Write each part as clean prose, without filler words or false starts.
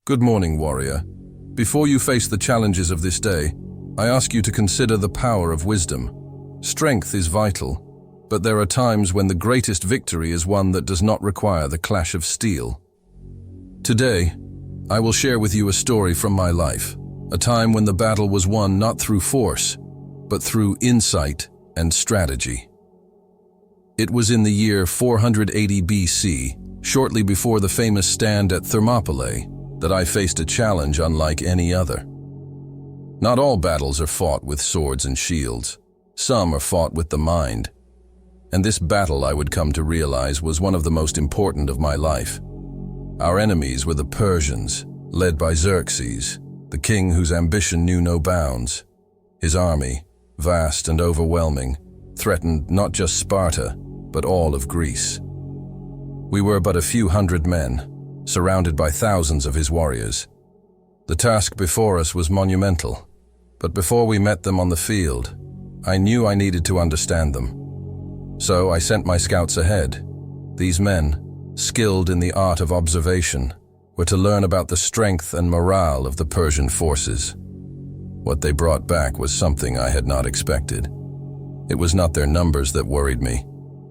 Good morning, warrior. Before you face the challenges of this day, I ask you to consider the power of wisdom. Strength is vital, but there are times when the greatest victory is one that does not require the clash of steel. Today, I will share with you a story from my life, a time when the battle was won not through force, but through insight and strategy. It was in the year 480 BC, shortly before the famous stand at Thermopylae, that I faced a challenge unlike any other. Not all battles are fought with swords and shields. Some are fought with the mind. And this battle, I would come to realize, was one of the most important of my life. Our enemies were the Persians, led by Xerxes, the king whose ambition knew no bounds. His army, vast and overwhelming, threatened not just Sparta, but all of Greece. We were but a few hundred men, surrounded by thousands of his warriors. The task before us was monumental, but before we met them on the field, I knew I needed to understand them. So I sent my scouts ahead. These men, skilled in the art of observation, were to learn about the strength and morale of the Persian forces. What they brought back was something I had not expected. It was not their numbers that worried me,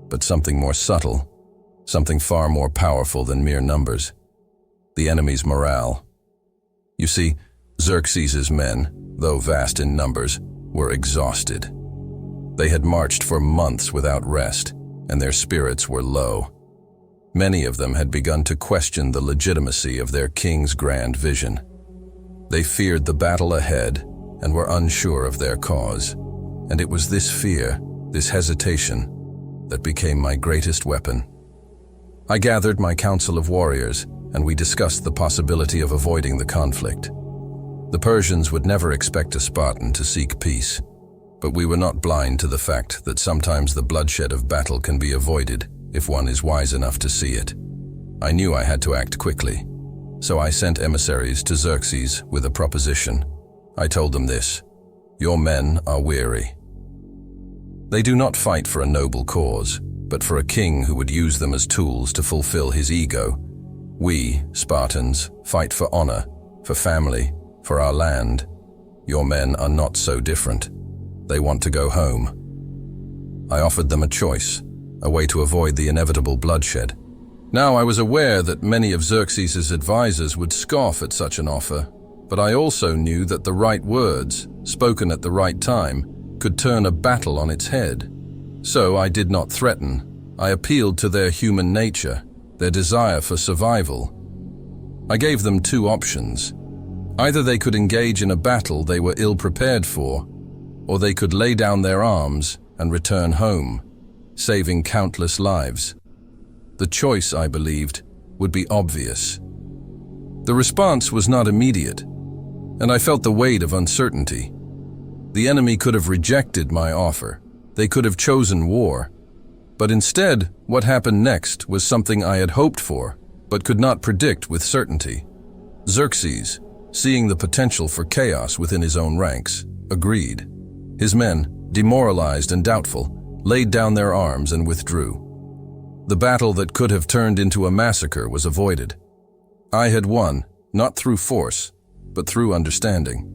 but something more subtle, something far more powerful than mere numbers: the enemy's morale. You see, Xerxes' men, though vast in numbers, were exhausted. They had marched for months without rest, and their spirits were low. Many of them had begun to question the legitimacy of their king's grand vision. They feared the battle ahead and were unsure of their cause. And it was this fear, this hesitation, that became my greatest weapon. I gathered my council of warriors, and we discussed the possibility of avoiding the conflict. The Persians would never expect a Spartan to seek peace, but we were not blind to the fact that sometimes the bloodshed of battle can be avoided if one is wise enough to see it. I knew I had to act quickly, so I sent emissaries to Xerxes with a proposition. I told them this: your men are weary. They do not fight for a noble cause, but for a king who would use them as tools to fulfill his ego. We, Spartans, fight for honor, for family, for our land. Your men are not so different. They want to go home. I offered them a choice, a way to avoid the inevitable bloodshed. Now I was aware that many of Xerxes' advisors would scoff at such an offer, but I also knew that the right words, spoken at the right time, could turn a battle on its head. So I did not threaten. I appealed to their human nature, their desire for survival. I gave them two options. Either they could engage in a battle they were ill-prepared for, or they could lay down their arms and return home, saving countless lives. The choice, I believed, would be obvious. The response was not immediate, and I felt the weight of uncertainty. The enemy could have rejected my offer. They could have chosen war. But instead, what happened next was something I had hoped for, but could not predict with certainty. Xerxes, seeing the potential for chaos within his own ranks, agreed. His men, demoralized and doubtful, laid down their arms and withdrew. The battle that could have turned into a massacre was avoided. I had won, not through force, but through understanding.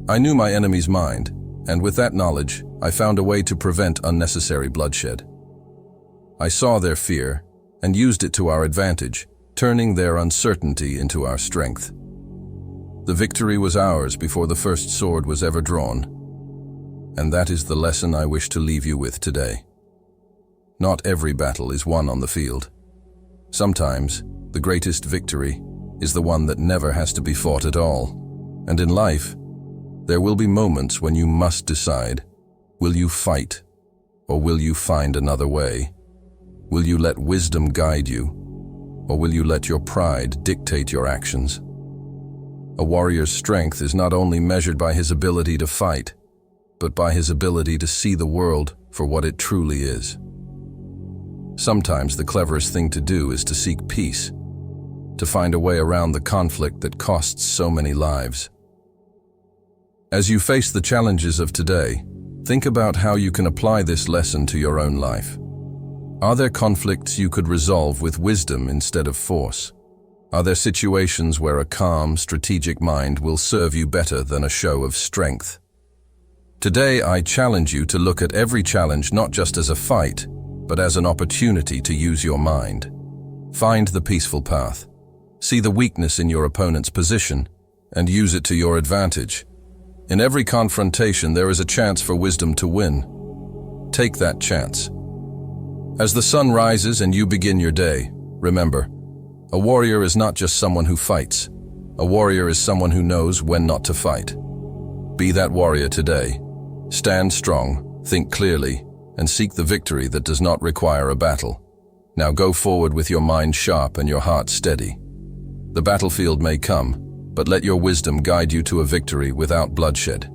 I knew my enemy's mind, and with that knowledge, I found a way to prevent unnecessary bloodshed. I saw their fear and used it to our advantage, turning their uncertainty into our strength. The victory was ours before the first sword was ever drawn, and that is the lesson I wish to leave you with today. Not every battle is won on the field. Sometimes, the greatest victory is the one that never has to be fought at all. And in life, there will be moments when you must decide: will you fight, or will you find another way? Will you let wisdom guide you, or will you let your pride dictate your actions? A warrior's strength is not only measured by his ability to fight, but by his ability to see the world for what it truly is. Sometimes the cleverest thing to do is to seek peace, to find a way around the conflict that costs so many lives. As you face the challenges of today, think about how you can apply this lesson to your own life. Are there conflicts you could resolve with wisdom instead of force? Are there situations where a calm, strategic mind will serve you better than a show of strength? Today, I challenge you to look at every challenge not just as a fight, but as an opportunity to use your mind. Find the peaceful path. See the weakness in your opponent's position, and use it to your advantage. In every confrontation, there is a chance for wisdom to win. Take that chance. As the sun rises and you begin your day, remember, a warrior is not just someone who fights. A warrior is someone who knows when not to fight. Be that warrior today. Stand strong, think clearly, and seek the victory that does not require a battle. Now go forward with your mind sharp and your heart steady. The battlefield may come, but let your wisdom guide you to a victory without bloodshed.